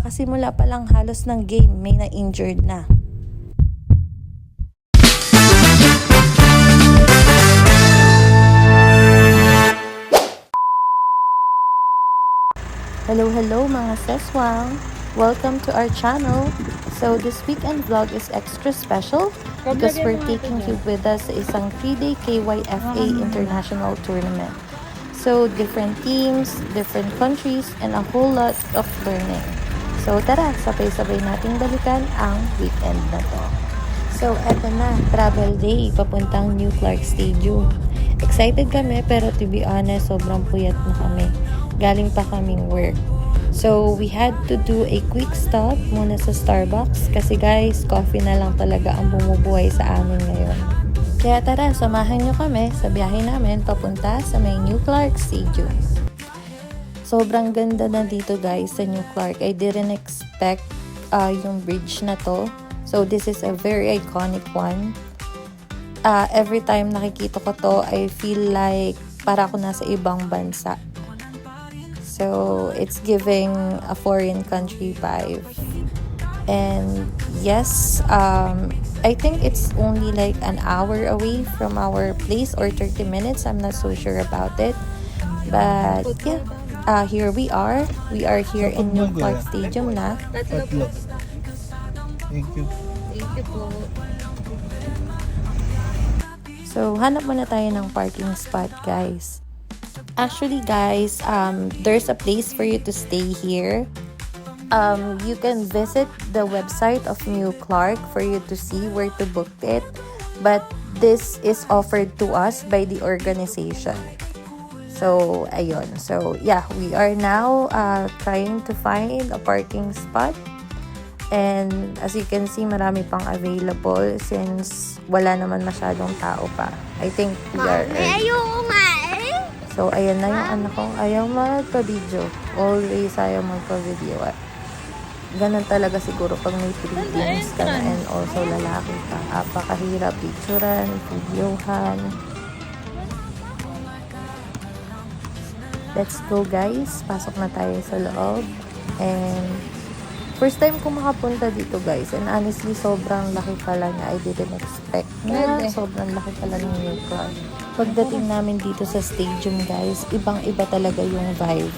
kakasimula pa lang halos ng game, may na-injured na. Hello mga seswang! Welcome to our channel. So this weekend vlog is extra special because we're taking you with us sa isang 3-day KYFA International Tournament. So different teams, different countries, and a whole lot of learning. So tara, sabay-sabay nating balikan ang weekend na to. So eto na, travel day, papuntang New Clark Stadium. Excited kami pero to be honest, sobrang puyat na kami. Galing pa kaming work. So, we had to do a quick stop muna sa Starbucks kasi guys, coffee na lang talaga ang bumubuhay sa amin ngayon. Kaya tara, samahan nyo kami sa biyahe namin papunta sa may New Clark Stadium. Sobrang ganda na dito guys sa New Clark. I didn't expect yung bridge na to. So, this is a very iconic one. Every time nakikita ko to, I feel like para ako nasa ibang bansa. So, it's giving a foreign country vibe. And yes, I think it's only like an hour away from our place or 30 minutes. I'm not so sure about it. But yeah, here we are. We are here in New Clark Stadium na. Tatlo. Thank you. Thank you po. So, hanap muna tayo ng parking spot, guys. Actually, guys, there's a place for you to stay here. You can visit the website of New Clark for you to see where to book it. But this is offered to us by the organization. So, ayun. So, yeah, we are now trying to find a parking spot. And as you can see, marami pang available since wala naman masyadong tao pa. I think we are early. So, ayan na yung anak kong ayaw magpa-video. Always ayaw magpa-video. Ganun talaga siguro pag may preteens ka na and also lalaki ka. Apakahirap picturean, videohan. Let's go guys. Pasok na tayo sa loob. And first time ko makapunta dito guys. And honestly, sobrang laki pala niya. I didn't expect na sobrang laki pala ng New Clark. Pagdating namin dito sa stadium guys, ibang-iba talaga yung vibe.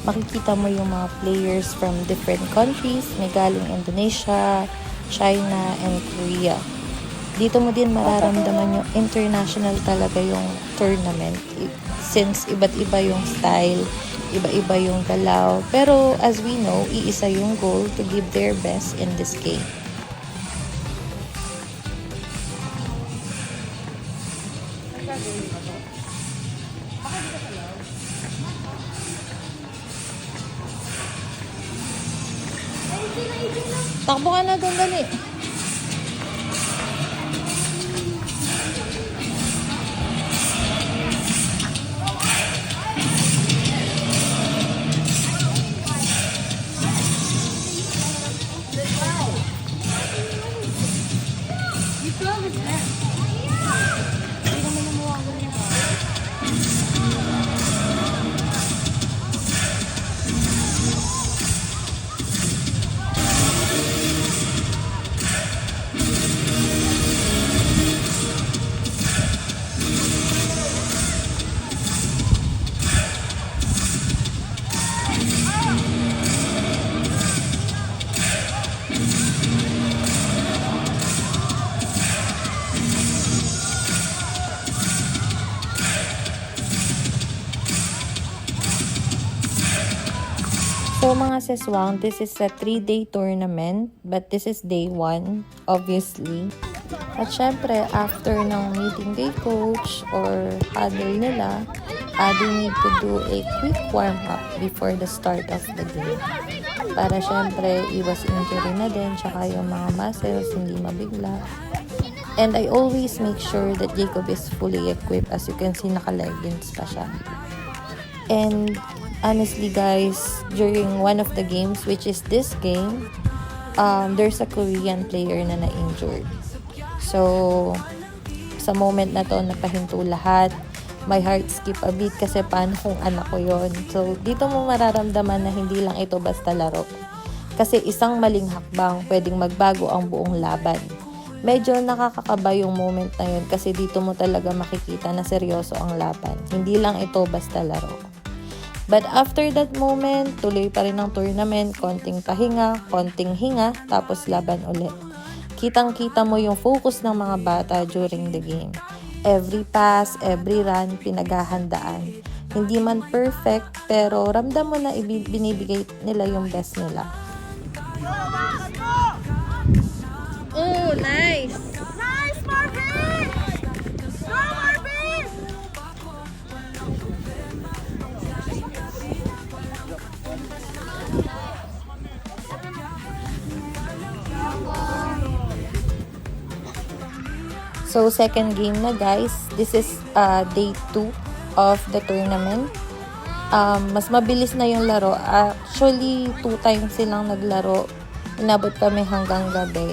Makikita mo yung mga players from different countries. May galing Indonesia, China, and Korea. Dito mo din mararamdaman yung international talaga yung tournament. Since iba't iba yung style, iba-iba yung galaw. Pero as we know, iisa yung goal to give their best in this game. Takbo ka na doon, dali. So mga seswang, this is a 3-day tournament, but this is day 1, obviously. At syempre, after ng meeting day coach or huddle nila, they need to do a quick warm-up before the start of the game. Para syempre, iwas injury na din, tsaka yung mga muscles hindi mabigla. And I always make sure that Jacob is fully equipped. As you can see, naka-leggings pa siya. And honestly guys, during one of the games, which is this game, there's a Korean player na na-injured. So, sa moment na to, napahinto lahat. My heart skip a beat kasi paano kung anak ko yon. So, dito mo mararamdaman na hindi lang ito basta laro. Kasi isang maling hakbang pwedeng magbago ang buong laban. Medyo nakakakaba yung moment na yun kasi dito mo talaga makikita na seryoso ang laban. Hindi lang ito basta laro. But after that moment, tuloy pa rin ang tournament, konting pahinga, konting hinga, tapos laban ulit. Kitang-kita mo yung focus ng mga bata during the game. Every pass, every run, pinaghahandaan. Hindi man perfect, pero ramdam mo na binibigay nila yung best nila. Oh, nice! Nice, Marvin! Go, Marvin! So, second game na guys. This is day 2 of the tournament. Mas mabilis na yung laro. Actually, 2 times silang naglaro. Inabot kami hanggang gabi.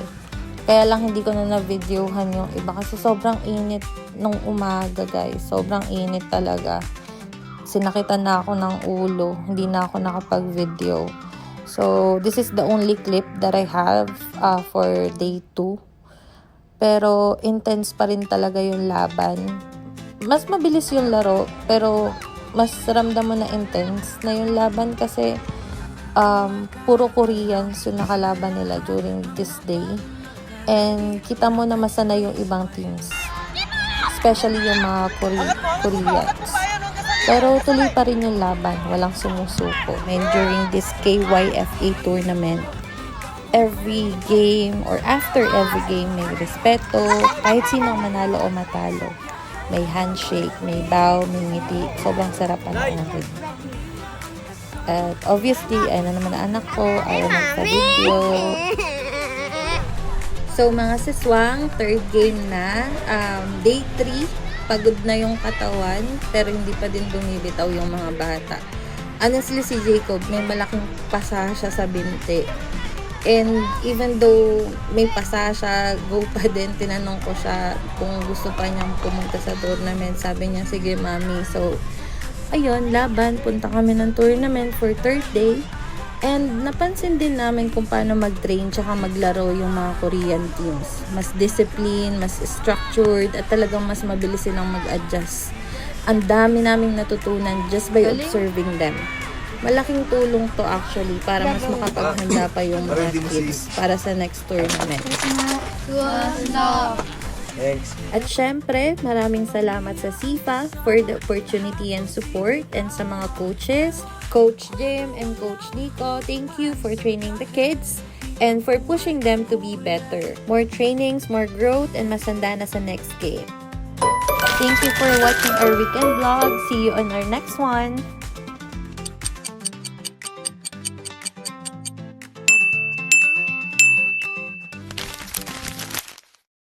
Kaya lang hindi ko na na-videohan yung iba kasi sobrang init nung umaga guys. Sobrang init talaga. Sinakitan na ako ng ulo. Hindi na ako nakapag-video. So, this is the only clip that I have for day 2. Pero intense pa rin talaga yung laban. Mas mabilis yung laro, pero mas ramdam mo na intense na yung laban kasi puro Koreans yung nakalaban nila during this day. And kita mo na masana yung ibang teams. Especially yung mga Koreans. Pero tuloy pa rin yung laban. Walang sumusuko. And during this KYFA tournament, every game or after every game may respeto, kahit sino ang manalo o matalo. May handshake, may bow, may ngiti. Sobrang sarap panoorin. At obviously, ayun na naman ang anak ko, ayaw magpa-video. So mga siswang, third game na. Day 3, pagod na yung katawan, pero hindi pa din bumibitaw yung mga bata. Honestly, si Jacob, may malaking pasa siya sa binti. And even though may pasa siya, go pa din. Tinanong ko siya kung gusto pa niyang pumunta sa tournament. Sabi niya, sige mami. So, ayun, laban. Punta kami ng tournament for third day. And napansin din namin kung paano mag-train tsaka maglaro yung mga Korean teams. Mas discipline, mas structured, at talagang mas mabilis silang mag-adjust. Ang dami naming natutunan just by observing them. Malaking tulong to actually para mas makapaghanda pa yung mga kids para sa next tournament. At syempre, maraming salamat sa SIFA for the opportunity and support, and sa mga coaches, Coach Jim and Coach Nico. Thank you for training the kids and for pushing them to be better. More trainings, more growth, and masanda na sa next game. Thank you for watching our weekend vlog. See you on our next one.